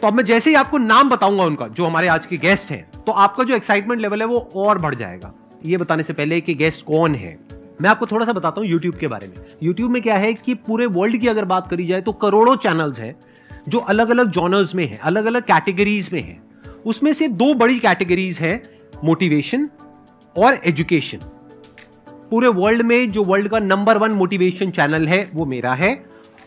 तो अब मैं जैसे ही आपको नाम बताऊंगा उनका, जो हमारे आज के गेस्ट हैं, तो आपका जो एक्साइटमेंट लेवल है वो और बढ़ जाएगा। ये बताने से पहले कि गेस्ट कौन है, मैं आपको थोड़ा सा बताता हूं YouTube के बारे में। YouTube में क्या है कि पूरे वर्ल्ड की अगर बात करी जाए तो करोड़ों चैनल्स हैं जो अलग अलग जॉनर्स में हैं, अलग अलग कैटेगरीज में हैं। उसमें से दो बड़ी कैटेगरीज हैं, मोटिवेशन और एजुकेशन। पूरे वर्ल्ड में जो वर्ल्ड का नंबर 1 मोटिवेशन चैनल है वो मेरा है,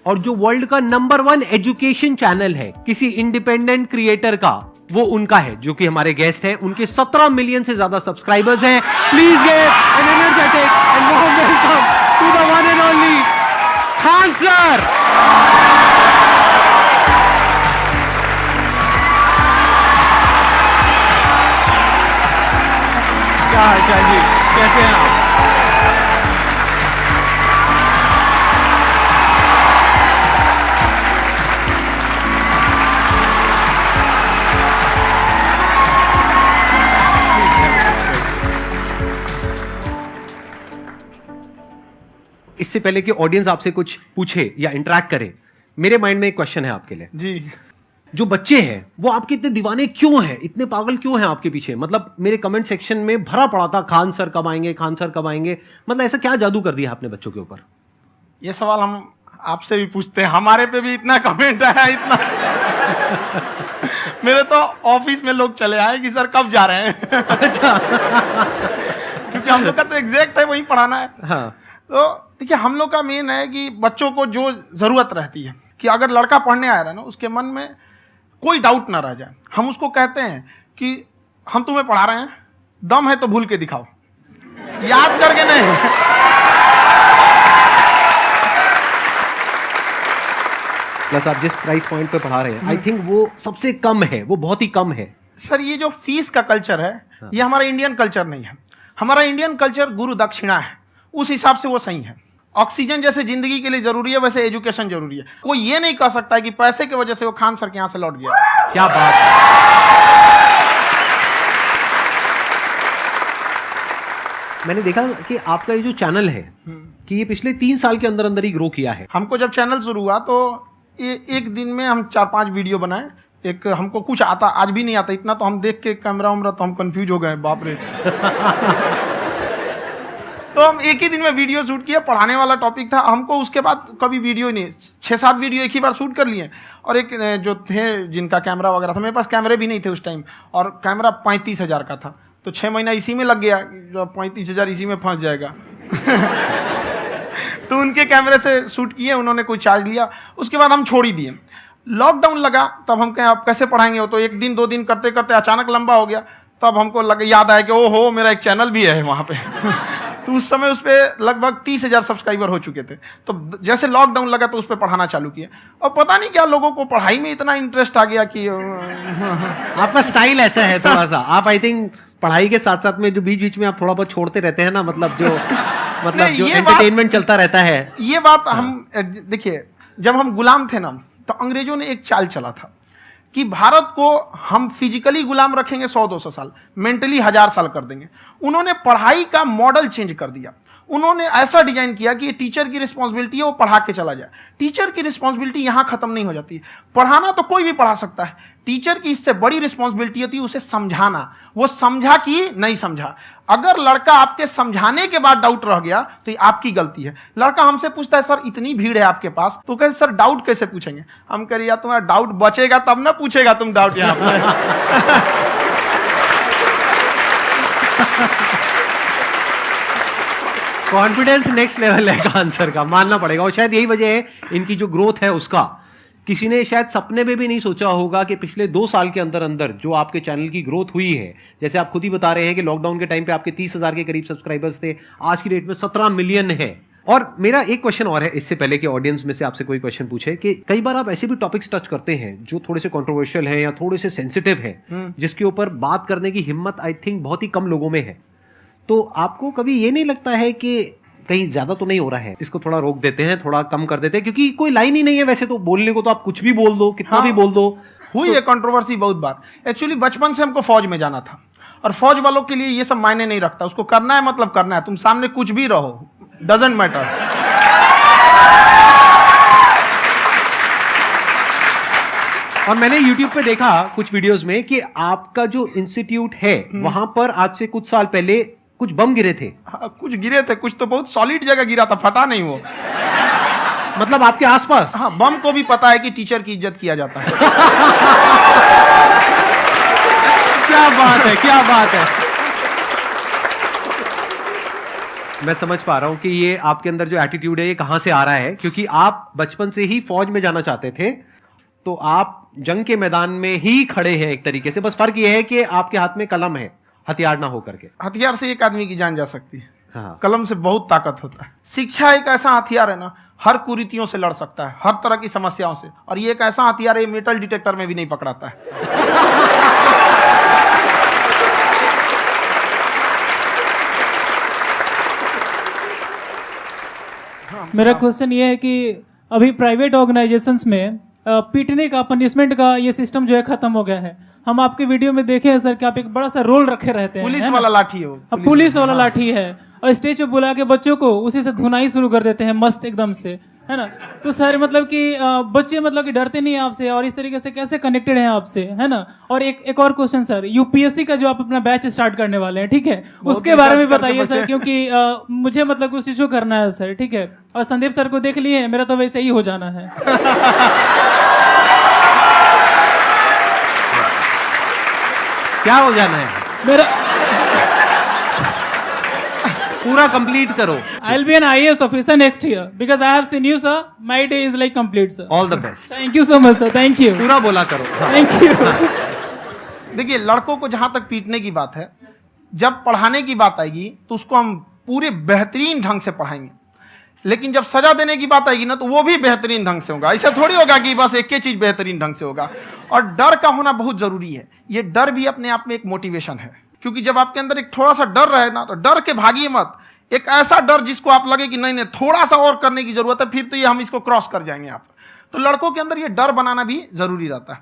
और जो वर्ल्ड का नंबर 1 एजुकेशन चैनल है किसी इंडिपेंडेंट क्रिएटर का, वो उनका है, जो कि हमारे गेस्ट हैं। उनके 17 मिलियन से ज्यादा सब्सक्राइबर्स हैं। Please give an energetic and warm welcome to the one and only Khan sir. क्या हाल चाल जी, कैसे हैं आप? इससे पहले कि ऑडियंस आपसे कुछ पूछे या इंटरेक्ट करे, मेरे माइंड में एक क्वेश्चन है आपके लिए जी। जो बच्चे हैं वो आपके इतने दीवाने क्यों हैं, इतने पागल क्यों हैं आपके पीछे? मतलब मेरे कमेंट सेक्शन में भरा पड़ा था, खान सर कब आएंगे, खान सर कब आएंगे। मतलब ऐसा क्या जादू कर दिया आपने बच्चों के ऊपर? ये सवाल हम आपसे भी पूछते हैं, हमारे पे भी इतना कमेंट आया, इतना मेरे तो ऑफिस में लोग चले आए कि सर कब जा रहे हैं। अच्छा। क्योंकि हम लोग का तो एग्जैक्ट है वही पढ़ाना है। हाँ। तो देखिए, हम लोग का मेन है कि बच्चों को जो जरूरत रहती है कि अगर लड़का पढ़ने आया रहा ना, उसके मन में कोई डाउट ना रह जाए। हम उसको कहते हैं कि हम तुम्हें पढ़ा रहे हैं, दम है तो भूल के दिखाओ, याद करके नहीं। प्लस आप जिस प्राइस पॉइंट पे पढ़ा रहे हैं, आई थिंक वो सबसे कम है, वो बहुत ही कम है। सर ये जो फीस का कल्चर है, ये हमारा इंडियन कल्चर नहीं है। हमारा इंडियन कल्चर गुरु दक्षिणा है, उस हिसाब से वो सही है। ऑक्सीजन जैसे जिंदगी के लिए जरूरी है, वैसे एजुकेशन जरूरी है। कोई ये नहीं कह सकता है कि पैसे की वजह से वो खान सर के यहां से लौट गया। क्या बात है। मैंने देखा कि आपका ये जो चैनल है कि ये पिछले 3 साल के अंदर अंदर ही ग्रो किया है। हमको जब चैनल शुरू हुआ तो एक दिन में हम 4-5 वीडियो बनाए। एक हमको कुछ आता, आज भी नहीं आता इतना, तो हम देख के कैमरा उमरा तो हम कंफ्यूज हो गए, बाप रे। तो हम एक ही दिन में वीडियो शूट किया, पढ़ाने वाला टॉपिक था हमको। उसके बाद कभी वीडियो नहीं, 6-7 वीडियो एक ही बार शूट कर लिए। और एक जो थे जिनका कैमरा वगैरह था, मेरे पास कैमरे भी नहीं थे उस टाइम, और कैमरा 35,000 का था। तो 6 महीना इसी में लग गया, जो 35,000 इसी में फंस जाएगा। तो उनके कैमरे से शूट किए, उन्होंने कोई चार्ज लिया, उसके बाद हम छोड़ ही दिए। लॉकडाउन लगा, तब हम कहें आप कैसे पढ़ाएंगे? वो तो 1 दिन 2 दिन करते करते अचानक लंबा हो गया। तब हमको याद आया कि ओहो, मेरा एक चैनल भी है वहाँ पे। तो उस समय उस पर लगभग 30,000 सब्सक्राइबर हो चुके थे। तो जैसे लॉकडाउन लगा तो उस पर पढ़ाना चालू किया, और पता नहीं क्या लोगों को पढ़ाई में इतना इंटरेस्ट आ गया कि आपका स्टाइल ऐसा है थोड़ा सा, आप आई थिंक पढ़ाई के साथ साथ में जो बीच बीच में आप थोड़ा बहुत छोड़ते रहते हैं ना, मतलब जो एंटरटेनमेंट चलता रहता है। ये बात हम देखिए, जब हम गुलाम थे ना, तो अंग्रेजों ने एक चाल चला था कि भारत को हम फिजिकली गुलाम रखेंगे 100-200 साल, मेंटली 1000 साल कर देंगे। उन्होंने पढ़ाई का मॉडल चेंज कर दिया। उन्होंने ऐसा डिजाइन किया कि ये टीचर की रिस्पॉन्सिबिलिटी है, वो पढ़ा के चला जाए। टीचर की रिस्पॉन्सिबिलिटी यहां खत्म नहीं हो जाती। पढ़ाना तो कोई भी पढ़ा सकता है, टीचर की इससे बड़ी रिस्पॉन्सिबिलिटी होती है उसे समझाना। वो समझा कि नहीं समझा। अगर लड़का आपके समझाने के बाद डाउट रह गया तो ये आपकी गलती है। लड़का हमसे पूछता है सर इतनी भीड़ है आपके पास, तो कहे सर डाउट कैसे पूछेंगे? हम कह रहे यार तुम्हारा डाउट बचेगा तब ना पूछेगा तुम डाउट यहाँ पे। कॉन्फिडेंस नेक्स्ट लेवल है खान सर का, मानना पड़ेगा। और शायद यही वजह है इनकी जो ग्रोथ है उसका। किसी ने शायद सपने में भी नहीं सोचा होगा कि पिछले 2 साल के अंदर अंदर जो आपके चैनल की ग्रोथ हुई है, जैसे आप खुद ही बता रहे हैं कि लॉकडाउन के टाइम पे आपके 30,000 के करीब सब्सक्राइबर्स थे, आज की डेट में 17 मिलियन है। और मेरा एक क्वेश्चन और है, इससे पहले कि ऑडियंस में से आपसे कोई क्वेश्चन पूछे, कि कई बार आप ऐसे भी टॉपिक्स टच करते हैं जो थोड़े से कंट्रोवर्शियल हैं या थोड़े से सेंसिटिव हैं, जिसके ऊपर बात करने की हिम्मत आई थिंक बहुत ही कम लोगों में है। तो आपको कभी ये नहीं लगता है कि कहीं ज्यादा तो नहीं हो रहा है, इसको थोड़ा रोक देते हैं, थोड़ा कम कर देते हैं? क्योंकि कोई लाइन ही नहीं है वैसे तो बोलने को, तो आप कुछ भी बोल दो, कितना भी बोल दो। हुई है कंट्रोवर्सी बहुत बार। एक्चुअली बचपन से हमको फौज में जाना था, और फौज वालों के लिए ये सब मायने नहीं रखता। उसको करना है मतलब करना है, तुम सामने कुछ भी रहो, डजंट मैटर। और मैंने YouTube पे देखा कुछ वीडियोस में कि आपका जो इंस्टीट्यूट है वहां पर आज से कुछ साल पहले कुछ बम गिरे थे। हाँ, कुछ गिरे थे, कुछ तो बहुत सॉलिड जगह गिरा था, फटा नहीं वो। मतलब आपके आसपास? हाँ, बम को भी पता है कि टीचर की इज्जत किया जाता है। क्या बात है, क्या बात है। मैं समझ पा रहा हूं कि ये आपके अंदर जो एटीट्यूड है ये कहां से आ रहा है, क्योंकि आप बचपन से ही फौज में जाना चाहते थे, तो आप जंग के मैदान में ही खड़े हैं एक तरीके से। बस फर्क ये है कि आपके हाथ में कलम है, हथियार ना हो करके। हथियार से एक आदमी की जान जा सकती है, हाँ। कलम से बहुत ताकत होता है। शिक्षा एक ऐसा हथियार है ना, हर कुरीतियों से लड़ सकता है, हर तरह की समस्याओं से। और ये एक ऐसा हथियार है, मेटल डिटेक्टर में भी नहीं पकड़ाता है। मेरा क्वेश्चन ये है कि अभी प्राइवेट ऑर्गेनाइजेशंस में पीटने का, पनिशमेंट का ये सिस्टम जो है खत्म हो गया है। हम आपके वीडियो में देखे हैं सर कि आप एक बड़ा सा रोल रखे रहते हैं, पुलिस वाला लाठी है वो, पुलिस वाला लाठी है, और स्टेज पे बुला के बच्चों को उसी से धुनाई शुरू कर देते हैं मस्त एकदम से, है ना। तो सर मतलब कि बच्चे मतलब कि डरते नहीं है आपसे, और इस तरीके से कैसे कनेक्टेड हैं आपसे, है ना। और एक और क्वेश्चन सर, यूपीएससी का जो आप अपना बैच स्टार्ट करने वाले हैं, ठीक है, उसके बारे में बताइए सर, क्योंकि मुझे मतलब कुछ इशू करना है सर, ठीक है। और संदीप सर को देख लिए, मेरा तो वैसे ही हो जाना है। क्या हो जाना है? मेरा पूरा कंप्लीट करो। I'll be an IAS officer next year because I have seen you, sir. My day is like complete, sir. All the best. Thank you so much, sir. Thank you. पूरा बोला करो। Thank you. देखिए, लड़कों को जहां तक पीटने की बात है, जब पढ़ाने की बात आएगी तो उसको हम पूरे बेहतरीन ढंग से पढ़ाएंगे। लेकिन जब सजा देने की बात आएगी ना, तो वो भी बेहतरीन ढंग से होगा। ऐसा थोड़ी होगा कि बस एक ही चीज बेहतरीन ढंग से होगा। और डर का होना बहुत जरूरी है। ये डर भी अपने आप में एक मोटिवेशन है, क्योंकि जब आपके अंदर एक थोड़ा सा डर रहे ना, तो डर के भागिए मत। एक ऐसा डर जिसको आप लगे कि नहीं नहीं थोड़ा सा और करने की जरूरत है, फिर तो ये हम इसको क्रॉस कर जाएंगे आप। तो लड़कों के अंदर ये डर बनाना भी जरूरी रहता है।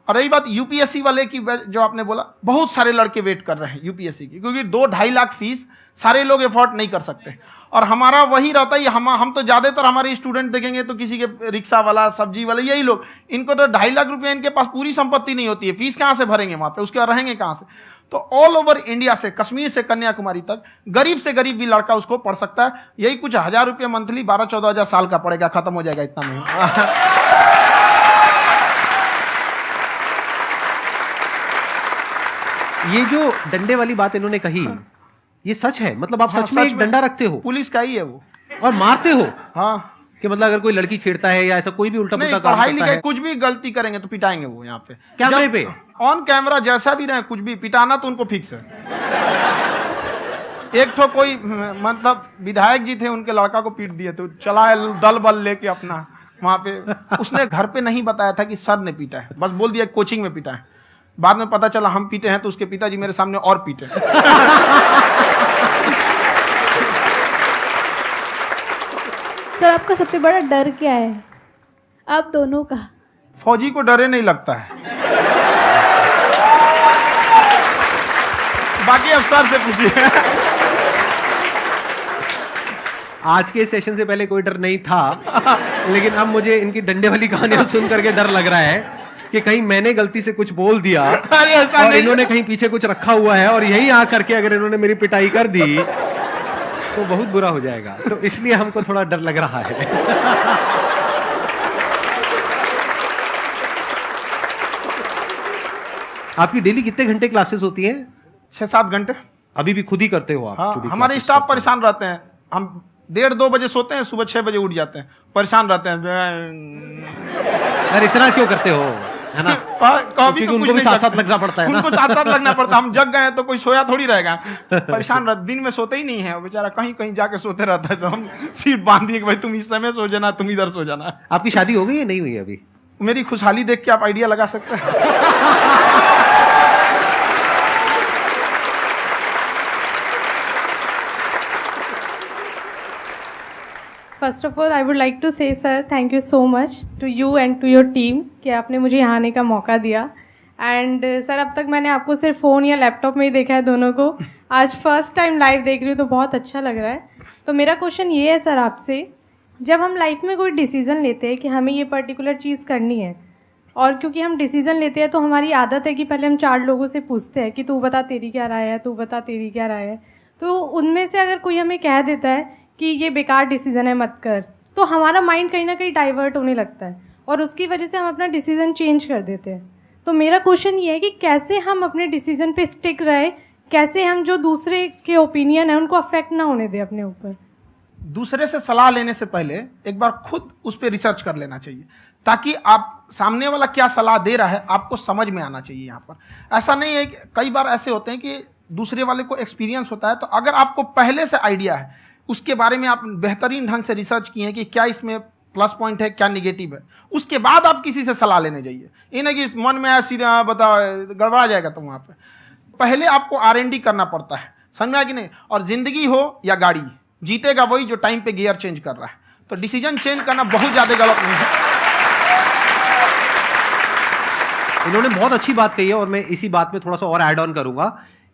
और रही बात यूपीएससी वाले की, जो आपने बोला, बहुत सारे लड़के वेट कर रहे हैं यूपीएससी की, क्योंकि 2-2.5 लाख फीस सारे लोग एफोर्ड नहीं कर सकते। और हमारा वही रहता है, हम तो ज्यादातर हमारे स्टूडेंट देखेंगे तो किसी के रिक्शा वाला, सब्जी वाला, यही लोग, इनको तो 2.5 लाख रुपया इनके पास पूरी संपत्ति नहीं होती है, फीस कहाँ से भरेंगे वहां पे, उसके बाद रहेंगे कहाँ से। तो ऑल ओवर इंडिया से, कश्मीर से कन्याकुमारी तक, गरीब से गरीब भी लड़का उसको पढ़ सकता है। यही कुछ 1000 रुपये मंथली, 12-14 हजार साल का पड़ेगा, खत्म हो जाएगा इतना में। ये जो डंडे वाली बात इन्होंने कही, ये सच है? मतलब आप सच में एक डंडा रखते हो? पुलिस का ही है वो। और मारते हो? हाँ, कि मतलब अगर कोई लड़की छेड़ता है या ऐसा कोई भी उल्टा पुल्टा काम पढ़ाई करता लिखाई है, कुछ भी गलती करेंगे तो पिटाएंगे वो। यहाँ पे कैमरे पे ऑन कैमरा जैसा भी रहे, कुछ भी पिटाना तो उनको फिक्स है। एक तो कोई मतलब विधायक जी थे, उनके लड़का को पीट दिए, तो चला दल बल लेके अपना वहां पे। उसने घर पे नहीं बताया था कि सर ने पीटा है, बस बोल दिया कोचिंग में पीटा है। बाद में पता चला हम पीटे हैं, तो उसके पिताजी मेरे सामने और पीटे। सर आपका सबसे बड़ा डर क्या है, आप दोनों का? फौजी को डरे नहीं लगता है। बाकी अफसर से पूछिए। आज के सेशन से पहले कोई डर नहीं था, लेकिन अब मुझे इनकी डंडे वाली कहानियां सुन करके डर लग रहा है कि कहीं मैंने गलती से कुछ बोल दिया और इन्होंने कहीं पीछे कुछ रखा हुआ है, और यही आ करके अगर इन्होंने मेरी पिटाई कर दी तो बहुत बुरा हो जाएगा। तो इसलिए हमको थोड़ा डर लग रहा है। आपकी डेली कितने घंटे क्लासेस होती है? 6-7 घंटे। अभी भी खुद ही करते हो आप? हाँ, हमारे स्टाफ परेशान रहते हैं। हम 1:30-2 बजे सोते हैं, सुबह 6 बजे उठ जाते हैं, परेशान रहते हैं। अरे इतना क्यों करते हो, है ना? कभी तो उनको भी साथ साथ लगना पड़ता है ना? उनको साथ साथ लगना पड़ता है। हम जग गए तो कोई सोया थोड़ी रहेगा, परेशान रहते। दिन में सोते ही नहीं है बेचारा, कहीं कहीं जाके सोते रहता है। हम सीट बांध दिए कि भाई तुम इस समय सो जाना, तुम इधर सो जाना। आपकी शादी हो गई है? नहीं हुई है अभी? मेरी खुशहाली देख के आप आइडिया लगा सकते हैं। First of all I would like to say sir thank you so much to you and to your team कि आपने मुझे यहाँ आने का मौका दिया। एंड सर अब तक मैंने आपको सिर्फ फ़ोन या लैपटॉप में ही देखा है दोनों को, आज फर्स्ट टाइम लाइव देख रही हूँ तो बहुत अच्छा लग रहा है। तो मेरा क्वेश्चन ये है सर आपसे, जब हम लाइफ में कोई डिसीज़न लेते हैं कि हमें ये पर्टिकुलर चीज़ करनी है, और क्योंकि हम डिसीजन लेते हैं तो हमारी आदत है कि पहले हम 4 लोगों से पूछते हैं कि तू बता तेरी क्या राय है, तू बता तेरी क्या राय है। तो उनमें से अगर कोई हमें कह देता है कि ये बेकार डिसीजन है मत कर, तो हमारा माइंड कहीं ना कहीं डाइवर्ट होने लगता है और उसकी वजह से हम अपना डिसीजन चेंज कर देते हैं। तो मेरा क्वेश्चन ये है कि कैसे हम अपने डिसीजन पे स्टिक रहे, कैसे हम जो दूसरे के ओपिनियन है उनको अफेक्ट ना होने दें अपने ऊपर। दूसरे से सलाह लेने से पहले एक बार खुद उस पर रिसर्च कर लेना चाहिए, ताकि आप सामने वाला क्या सलाह दे रहा है आपको समझ में आना चाहिए। यहाँ पर ऐसा नहीं है कि कई बार ऐसे होते हैं कि दूसरे वाले को एक्सपीरियंस होता है, तो अगर आपको पहले से आइडिया है, उसके बारे में आप बेहतरीन ढंग से रिसर्च किए हैं कि क्या इसमें प्लस पॉइंट है क्या निगेटिव है, उसके बाद आप किसी से सलाह लेने जाइए। ये नहीं कि मन में आया सीधा बता गड़बड़ा जाएगा। तो वहाँ पे पहले आपको R&D करना पड़ता है, समझ में आया कि नहीं। और जिंदगी हो या गाड़ी, जीतेगा वही जो टाइम पे गियर चेंज कर रहा है। तो डिसीजन चेंज करना बहुत ज्यादा गलत नहीं है। इन्होंने बहुत अच्छी बात कही है और मैं इसी बात में थोड़ा सा और ऐड ऑन करूंगा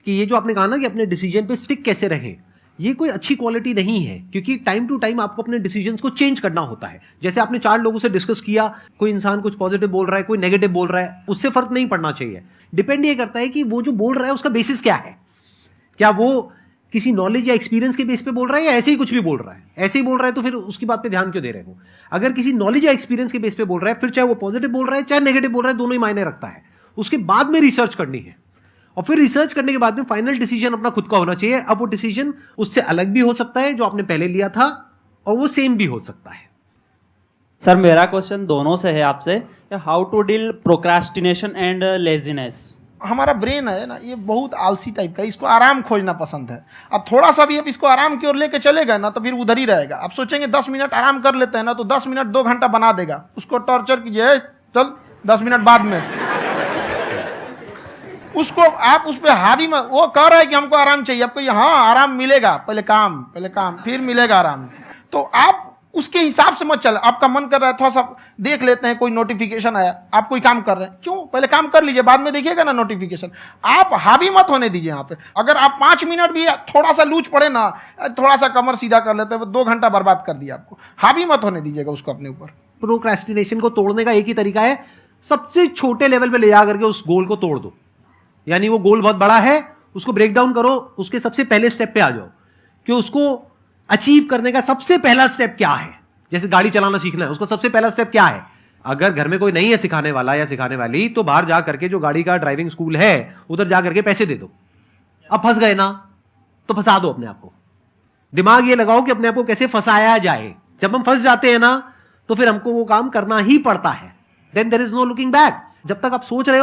कि ये जो आपने कहा ना कि अपने डिसीजन पे स्टिक कैसे रहें, ये कोई अच्छी क्वालिटी नहीं है, क्योंकि टाइम टू टाइम आपको अपने डिसीजंस को चेंज करना होता है। जैसे आपने 4 लोगों से डिस्कस किया, कोई इंसान कुछ पॉजिटिव बोल रहा है, कोई नेगेटिव बोल रहा है, उससे फर्क नहीं पड़ना चाहिए। डिपेंड ये करता है कि वो जो बोल रहा है उसका बेसिस क्या है। क्या वो किसी नॉलेज या एक्सपीरियंस के बेस पे बोल रहा है या ऐसे ही कुछ भी बोल रहा है? ऐसे ही बोल रहा है तो फिर उसकी बात पे ध्यान क्यों दे रहे हो? अगर किसी नॉलेज या एक्सपीरियंस के बेस पे बोल रहा है, फिर चाहे वो पॉजिटिव बोल रहा है चाहे नेगेटिव बोल रहा है, दोनों ही मायने रखता है। उसके बाद में रिसर्च करनी है और फिर रिसर्च करने के बाद में फाइनल डिसीजन अपना खुद का होना चाहिए। अब वो डिसीजन उससे अलग भी हो सकता है जो आपने पहले लिया था, और वो सेम भी हो सकता है। सर मेरा क्वेश्चन दोनों से है आपसे, how to deal procrastination and laziness. हमारा ब्रेन है ना, ये बहुत आलसी टाइप का, इसको आराम खोजना पसंद है। अब थोड़ा सा भी अब इसको आराम की ओर लेके चलेगा ना तो फिर उधर ही रहेगा। आप सोचेंगे 10 मिनट आराम कर लेते हैं ना, तो 10 मिनट 2 घंटा बना देगा। उसको टॉर्चर कीजिए, चल 10 मिनट बाद में। उसको आप उस पर हावी मत, वो कह रहा है कि हमको आराम चाहिए, आपको हाँ आराम मिलेगा, पहले काम फिर मिलेगा आराम। तो आप उसके हिसाब से मत चल। आपका मन कर रहा है थोड़ा सा देख लेते हैं, कोई नोटिफिकेशन आया, आप कोई काम कर रहे हैं, क्यों पहले काम कर लीजिए, बाद में देखिएगा ना नोटिफिकेशन। आप हावी मत होने दीजिए यहाँ पे। अगर आप 5 मिनट भी थोड़ा सा लूज पड़े ना, थोड़ा सा कमर सीधा कर लेते हैं, 2 घंटा बर्बाद कर दिया आपको। हावी मत होने दीजिएगा उसको अपने ऊपर। प्रोक्रेस्टिनेशन को तोड़ने का एक ही तरीका है, सबसे छोटे लेवल पे ले जा करके उस गोल को तोड़ दो। यानी वो गोल बहुत बड़ा है, उसको ब्रेक डाउन करो, उसके सबसे पहले स्टेप पे आ जाओ कि उसको अचीव करने का सबसे पहला स्टेप क्या है। जैसे गाड़ी चलाना सीखना है, उसका सबसे पहला स्टेप क्या है। अगर घर में कोई नहीं है सिखाने वाला या सिखाने वाली, तो बाहर जा करके जो गाड़ी का ड्राइविंग स्कूल है उधर जा करके पैसे दे दो। अब फंस गए ना तो फंसा दो अपने आप को। दिमाग ये लगाओ कि अपने आप को कैसे फंसाया जाए। जब हम फंस जाते हैं ना तो फिर हमको वो काम करना ही पड़ता है। Then there is no looking back. जब तक आप सोच रहे हो